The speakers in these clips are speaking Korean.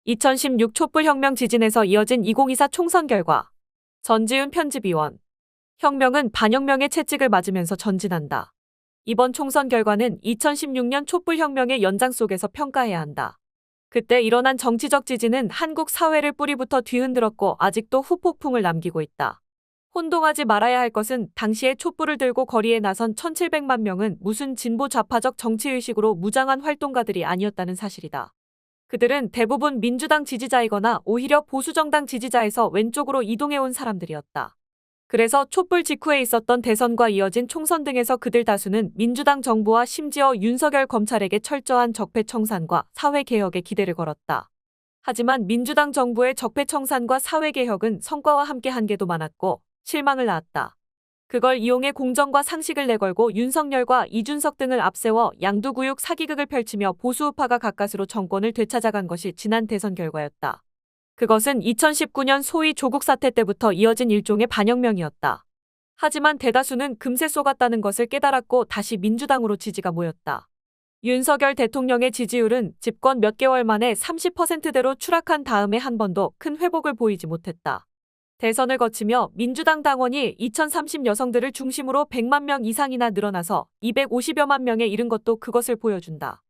2016 촛불혁명 지진에서 이어진 2024 총선 결과. 전지훈 편집위원. 혁명은 반혁명의 채찍을 맞으면서 전진한다. 이번 총선 결과는 2016년 촛불혁명의 연장 속에서 평가해야 한다. 그때 일어난 정치적 지진은 한국 사회를 뿌리부터 뒤흔들었고 아직도 후폭풍을 남기고 있다. 혼동하지 말아야 할 것은 당시에 촛불을 들고 거리에 나선 1700만 명은 무슨 진보 좌파적 정치의식으로 무장한 활동가들이 아니었다는 사실이다. 그들은 대부분 민주당 지지자이거나 오히려 보수정당 지지자에서 왼쪽으로 이동해온 사람들이었다. 그래서 촛불 직후에 있었던 대선과 이어진 총선 등에서 그들 다수는 민주당 정부와 심지어 윤석열 검찰에게 철저한 적폐청산과 사회개혁에 기대를 걸었다. 하지만 민주당 정부의 적폐청산과 사회개혁은 성과와 함께 한계도 많았고 실망을 낳았다. 그걸 이용해 공정과 상식을 내걸고 윤석열과 이준석 등을 앞세워 양두구육 사기극을 펼치며 보수우파가 가까스로 정권을 되찾아간 것이 지난 대선 결과였다. 그것은 2019년 소위 조국 사태 때부터 이어진 일종의 반혁명이었다. 하지만 대다수는 금세 속았다는 것을 깨달았고 다시 민주당으로 지지가 모였다. 윤석열 대통령의 지지율은 집권 몇 개월 만에 30%대로 추락한 다음에 한 번도 큰 회복을 보이지 못했다. 대선을 거치며 민주당 당원이 2030 여성들을 중심으로 100만 명 이상이나 늘어나서 250여만 명에 이른 것도 그것을 보여준다.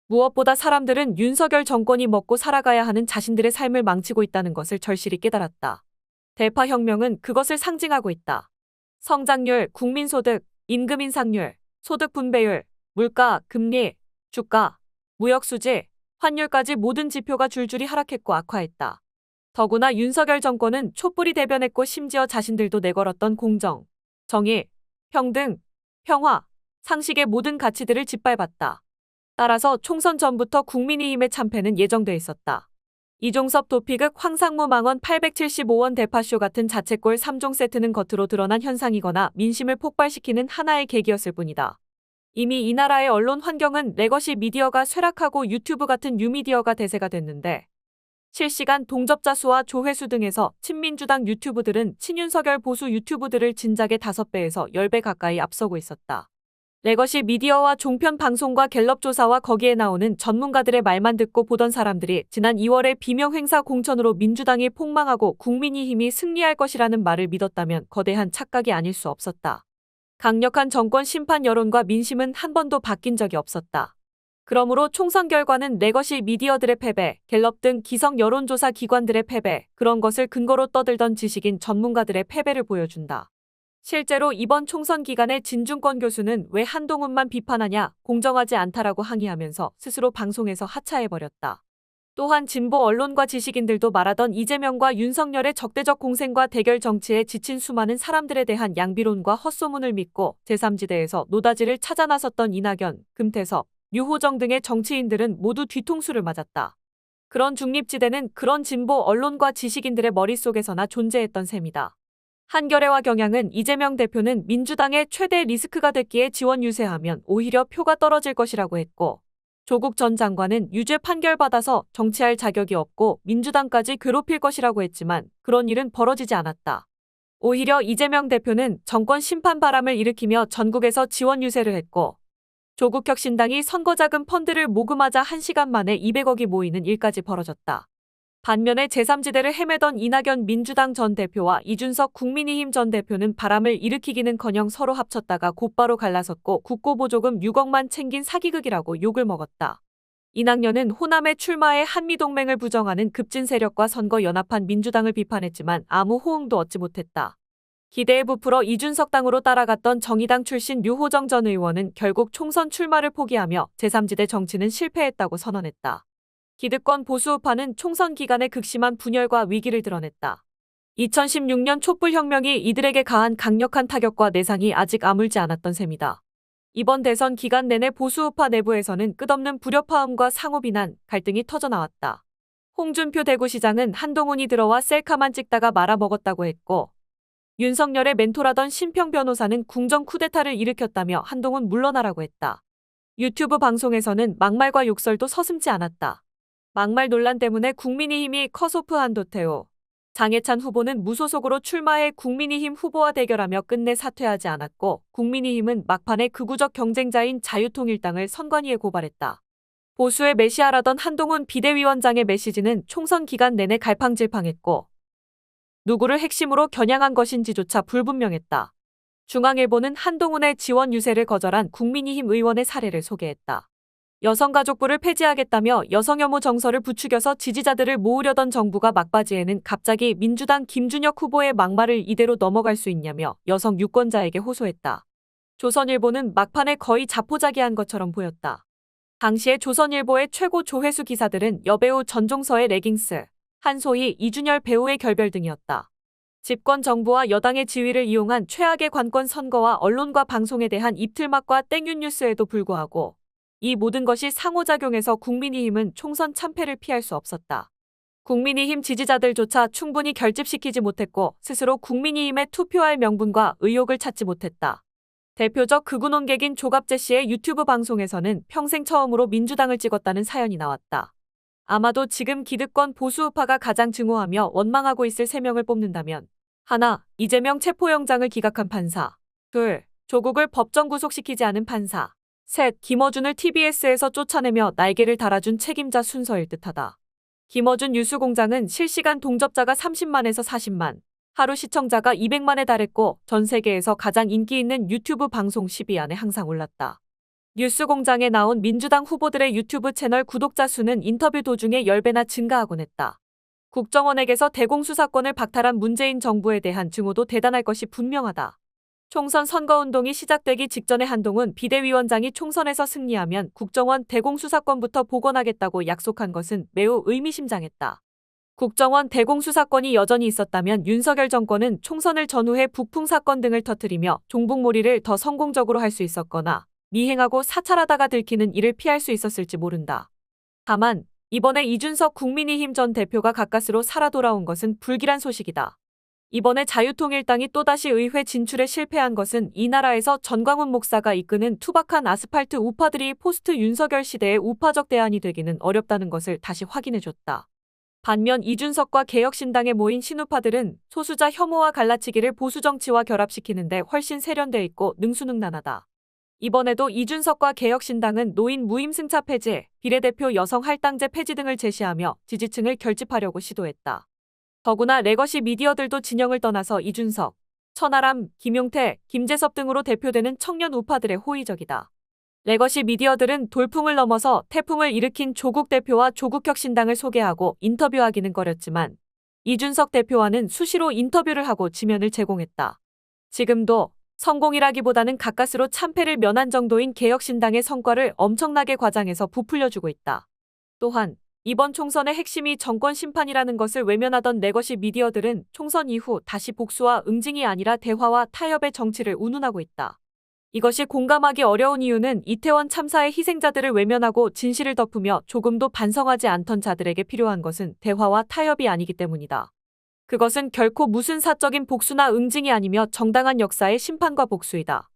무엇보다 사람들은 윤석열 정권이 먹고 살아가야 하는 자신들의 삶을 망치고 있다는 것을 절실히 깨달았다. 대파혁명은 그것을 상징하고 있다. 성장률, 국민소득, 임금 인상률, 소득 분배율, 물가, 금리, 주가, 무역수지, 환율까지 모든 지표가 줄줄이 하락했고 악화했다. 더구나 윤석열 정권은 촛불이 대변했고 심지어 자신들도 내걸었던 공정, 정의, 평등, 평화, 상식의 모든 가치들을 짓밟았다. 따라서 총선 전부터 국민의힘의 참패는 예정돼 있었다. 이종섭 도피극 황상무 망원 875원 대파쇼 같은 자책골 3종 세트는 겉으로 드러난 현상이거나 민심을 폭발시키는 하나의 계기였을 뿐이다. 이미 이 나라의 언론 환경은 레거시 미디어가 쇠락하고 유튜브 같은 뉴미디어가 대세가 됐는데 실시간 동접자 수와 조회수 등에서 친민주당 유튜브들은 친윤석열 보수 유튜브들을 진작에 5배에서 10배 가까이 앞서고 있었다. 레거시 미디어와 종편 방송과 갤럽 조사와 거기에 나오는 전문가들의 말만 듣고 보던 사람들이 지난 2월에 비명 행사 공천으로 민주당이 폭망하고 국민의힘이 승리할 것이라는 말을 믿었다면 거대한 착각이 아닐 수 없었다. 강력한 정권 심판 여론과 민심은 한 번도 바뀐 적이 없었다. 그러므로 총선 결과는 레거시 미디어들의 패배, 갤럽 등 기성 여론조사 기관들의 패배, 그런 것을 근거로 떠들던 지식인 전문가들의 패배를 보여준다. 실제로 이번 총선 기간에 진중권 교수는 왜 한동훈만 비판하냐, 공정하지 않다라고 항의하면서 스스로 방송에서 하차해버렸다. 또한 진보 언론과 지식인들도 말하던 이재명과 윤석열의 적대적 공생과 대결 정치에 지친 수많은 사람들에 대한 양비론과 헛소문을 믿고 제3지대에서 노다지를 찾아 나섰던 이낙연, 금태섭, 유호정 등의 정치인들은 모두 뒤통수를 맞았다. 그런 중립지대는 그런 진보 언론과 지식인들의 머릿속에서나 존재했던 셈이다. 한겨레와 경향은 이재명 대표는 민주당의 최대 리스크가 됐기에 지원 유세하면 오히려 표가 떨어질 것이라고 했고 조국 전 장관은 유죄 판결받아서 정치할 자격이 없고 민주당까지 괴롭힐 것이라고 했지만 그런 일은 벌어지지 않았다. 오히려 이재명 대표는 정권 심판 바람을 일으키며 전국에서 지원 유세를 했고 조국혁신당이 선거자금 펀드를 모금하자 1시간 만에 200억이 모이는 일까지 벌어졌다. 반면에 제3지대를 헤매던 이낙연 민주당 전 대표와 이준석 국민의힘 전 대표는 바람을 일으키기는커녕 서로 합쳤다가 곧바로 갈라섰고 국고보조금 6억만 챙긴 사기극이라고 욕을 먹었다. 이낙연은 호남에 출마해 한미동맹을 부정하는 급진 세력과 선거 연합한 민주당을 비판했지만 아무 호응도 얻지 못했다. 기대에 부풀어 이준석 당으로 따라갔던 정의당 출신 유호정 전 의원은 결국 총선 출마를 포기하며 제3지대 정치는 실패했다고 선언했다. 기득권 보수우파는 총선 기간에 극심한 분열과 위기를 드러냈다. 2016년 촛불혁명이 이들에게 가한 강력한 타격과 내상이 아직 아물지 않았던 셈이다. 이번 대선 기간 내내 보수우파 내부에서는 끝없는 불협화음과 상호비난, 갈등이 터져나왔다. 홍준표 대구시장은 한동훈이 들어와 셀카만 찍다가 말아먹었다고 했고 윤석열의 멘토라던 심평 변호사는 궁정 쿠데타를 일으켰다며 한동훈 물러나라고 했다. 유튜브 방송에서는 막말과 욕설도 서슴지 않았다. 막말 논란 때문에 국민의힘이 컷오프 한 도태우, 장해찬 후보는 무소속으로 출마해 국민의힘 후보와 대결하며 끝내 사퇴하지 않았고 국민의힘은 막판에 극우적 경쟁자인 자유통일당을 선관위에 고발했다. 보수의 메시아라던 한동훈 비대위원장의 메시지는 총선 기간 내내 갈팡질팡했고 누구를 핵심으로 겨냥한 것인지조차 불분명했다. 중앙일보는 한동훈의 지원 유세를 거절한 국민의힘 의원의 사례를 소개했다. 여성가족부를 폐지하겠다며 여성혐오 정서를 부추겨서 지지자들을 모으려던 정부가 막바지에는 갑자기 민주당 김준혁 후보의 막말을 이대로 넘어갈 수 있냐며 여성 유권자에게 호소했다. 조선일보는 막판에 거의 자포자기한 것처럼 보였다. 당시에 조선일보의 최고 조회수 기사들은 여배우 전종서의 레깅스, 한소희, 이준열 배우의 결별 등이었다. 집권 정부와 여당의 지위를 이용한 최악의 관권 선거와 언론과 방송에 대한 입틀막과 땡윤 뉴스에도 불구하고 이 모든 것이 상호작용해서 국민의힘은 총선 참패를 피할 수 없었다. 국민의힘 지지자들조차 충분히 결집시키지 못했고 스스로 국민의힘에 투표할 명분과 의욕을 찾지 못했다. 대표적 극우 논객인 조갑재 씨의 유튜브 방송에서는 평생 처음으로 민주당을 찍었다는 사연이 나왔다. 아마도 지금 기득권 보수우파가 가장 증오하며 원망하고 있을 3명을 뽑는다면 하나, 이재명 체포영장을 기각한 판사. 둘, 조국을 법정 구속시키지 않은 판사. 셋, 김어준을 TBS에서 쫓아내며 날개를 달아준 책임자 순서일 듯하다. 김어준 뉴스공장은 실시간 동접자가 30만에서 40만, 하루 시청자가 200만에 달했고 전 세계에서 가장 인기 있는 유튜브 방송 10위 안에 항상 올랐다. 뉴스공장에 나온 민주당 후보들의 유튜브 채널 구독자 수는 인터뷰 도중에 10배나 증가하곤 했다. 국정원에게서 대공수사권을 박탈한 문재인 정부에 대한 증오도 대단할 것이 분명하다. 총선 선거운동이 시작되기 직전에 한동훈 비대위원장이 총선에서 승리하면 국정원 대공수사권부터 복원하겠다고 약속한 것은 매우 의미심장했다. 국정원 대공수사권이 여전히 있었다면 윤석열 정권은 총선을 전후해 북풍 사건 등을 터뜨리며 종북몰이를 더 성공적으로 할 수 있었거나 미행하고 사찰하다가 들키는 일을 피할 수 있었을지 모른다. 다만 이번에 이준석 국민의힘 전 대표가 가까스로 살아 돌아온 것은 불길한 소식이다. 이번에 자유통일당이 또다시 의회 진출에 실패한 것은 이 나라에서 전광훈 목사가 이끄는 투박한 아스팔트 우파들이 포스트 윤석열 시대의 우파적 대안이 되기는 어렵다는 것을 다시 확인해줬다. 반면 이준석과 개혁신당에 모인 신우파들은 소수자 혐오와 갈라치기를 보수정치와 결합시키는데 훨씬 세련돼 있고 능수능란하다. 이번에도 이준석과 개혁신당은 노인 무임승차 폐지, 비례대표 여성 할당제 폐지 등을 제시하며 지지층을 결집하려고 시도했다. 더구나 레거시 미디어들도 진영을 떠나서 이준석, 천하람, 김용태, 김재섭 등으로 대표되는 청년 우파들의 호의적이다. 레거시 미디어들은 돌풍을 넘어서 태풍을 일으킨 조국 대표와 조국혁신당을 소개하고 인터뷰하기는 꺼렸지만 이준석 대표와는 수시로 인터뷰를 하고 지면을 제공했다. 지금도 성공이라기보다는 가까스로 참패를 면한 정도인 개혁신당의 성과를 엄청나게 과장해서 부풀려주고 있다. 또한 이번 총선의 핵심이 정권 심판이라는 것을 외면하던 레거시 미디어들은 총선 이후 다시 복수와 응징이 아니라 대화와 타협의 정치를 운운하고 있다. 이것이 공감하기 어려운 이유는 이태원 참사의 희생자들을 외면하고 진실을 덮으며 조금도 반성하지 않던 자들에게 필요한 것은 대화와 타협이 아니기 때문이다. 그것은 결코 무슨 사적인 복수나 응징이 아니며 정당한 역사의 심판과 복수이다.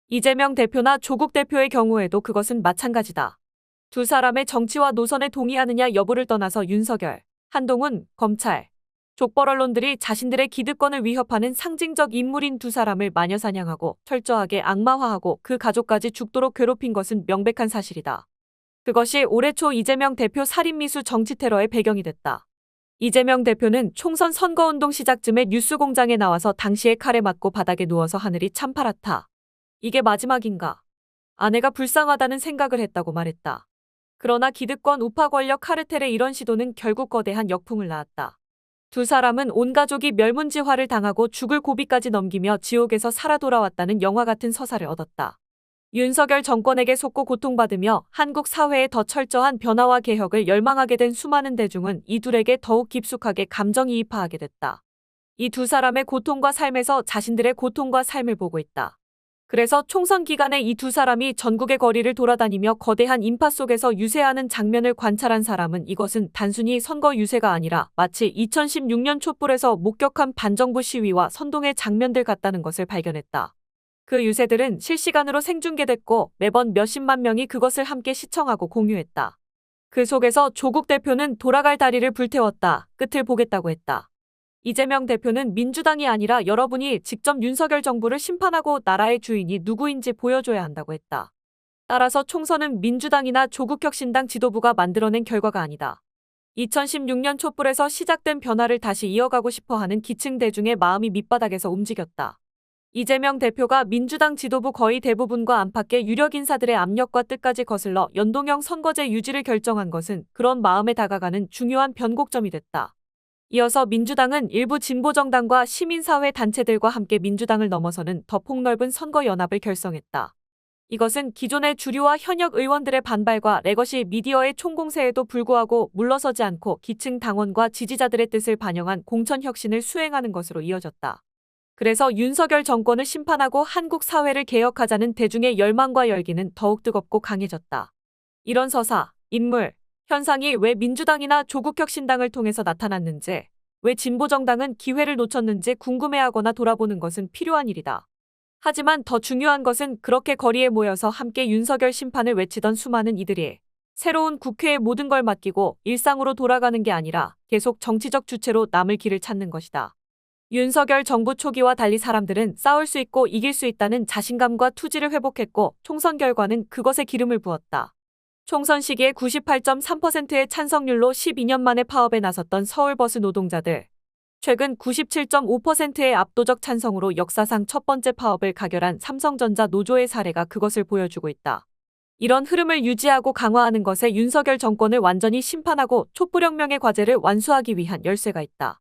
이재명 대표나 조국 대표의 경우에도 그것은 마찬가지다. 두 사람의 정치와 노선에 동의하느냐 여부를 떠나서 윤석열, 한동훈, 검찰, 족벌 언론들이 자신들의 기득권을 위협하는 상징적 인물인 두 사람을 마녀사냥하고 철저하게 악마화하고 그 가족까지 죽도록 괴롭힌 것은 명백한 사실이다. 그것이 올해 초 이재명 대표 살인미수 정치테러의 배경이 됐다. 이재명 대표는 총선 선거운동 시작쯤에 뉴스공장에 나와서 당시에 칼에 맞고 바닥에 누워서 하늘이 참 파랗다. 이게 마지막인가? 아내가 불쌍하다는 생각을 했다고 말했다. 그러나 기득권 우파 권력 카르텔의 이런 시도는 결국 거대한 역풍을 낳았다. 두 사람은 온 가족이 멸문지화를 당하고 죽을 고비까지 넘기며 지옥에서 살아 돌아왔다는 영화 같은 서사를 얻었다. 윤석열 정권에게 속고 고통받으며 한국 사회의 더 철저한 변화와 개혁을 열망하게 된 수많은 대중은 이 둘에게 더욱 깊숙하게 감정이입하게 됐다. 이 두 사람의 고통과 삶에서 자신들의 고통과 삶을 보고 있다. 그래서 총선 기간에 이 두 사람이 전국의 거리를 돌아다니며 거대한 인파 속에서 유세하는 장면을 관찰한 사람은 이것은 단순히 선거 유세가 아니라 마치 2016년 촛불에서 목격한 반정부 시위와 선동의 장면들 같다는 것을 발견했다. 그 유세들은 실시간으로 생중계됐고 매번 몇십만 명이 그것을 함께 시청하고 공유했다. 그 속에서 조국 대표는 돌아갈 다리를 불태웠다. 끝을 보겠다고 했다. 이재명 대표는 민주당이 아니라 여러분이 직접 윤석열 정부를 심판하고 나라의 주인이 누구인지 보여줘야 한다고 했다. 따라서 총선은 민주당이나 조국혁신당 지도부가 만들어낸 결과가 아니다. 2016년 촛불에서 시작된 변화를 다시 이어가고 싶어하는 기층 대중의 마음이 밑바닥에서 움직였다. 이재명 대표가 민주당 지도부 거의 대부분과 안팎의 유력 인사들의 압력과 뜻까지 거슬러 연동형 선거제 유지를 결정한 것은 그런 마음에 다가가는 중요한 변곡점이 됐다. 이어서 민주당은 일부 진보정당과 시민사회 단체들과 함께 민주당을 넘어서는 더 폭넓은 선거연합을 결성했다. 이것은 기존의 주류와 현역 의원들의 반발과 레거시 미디어의 총공세에도 불구하고 물러서지 않고 기층 당원과 지지자들의 뜻을 반영한 공천혁신을 수행하는 것으로 이어졌다. 그래서 윤석열 정권을 심판하고 한국 사회를 개혁하자는 대중의 열망과 열기는 더욱 뜨겁고 강해졌다. 이런 서사, 인물, 현상이 왜 민주당이나 조국혁신당을 통해서 나타났는지, 왜 진보정당은 기회를 놓쳤는지 궁금해하거나 돌아보는 것은 필요한 일이다. 하지만 더 중요한 것은 그렇게 거리에 모여서 함께 윤석열 심판을 외치던 수많은 이들이 새로운 국회에 모든 걸 맡기고 일상으로 돌아가는 게 아니라 계속 정치적 주체로 남을 길을 찾는 것이다. 윤석열 정부 초기와 달리 사람들은 싸울 수 있고 이길 수 있다는 자신감과 투지를 회복했고 총선 결과는 그것에 기름을 부었다. 총선 시기에 98.3%의 찬성률로 12년 만에 파업에 나섰던 서울버스 노동자들. 최근 97.5%의 압도적 찬성으로 역사상 첫 번째 파업을 가결한 삼성전자 노조의 사례가 그것을 보여주고 있다. 이런 흐름을 유지하고 강화하는 것에 윤석열 정권을 완전히 심판하고 촛불혁명의 과제를 완수하기 위한 열쇠가 있다.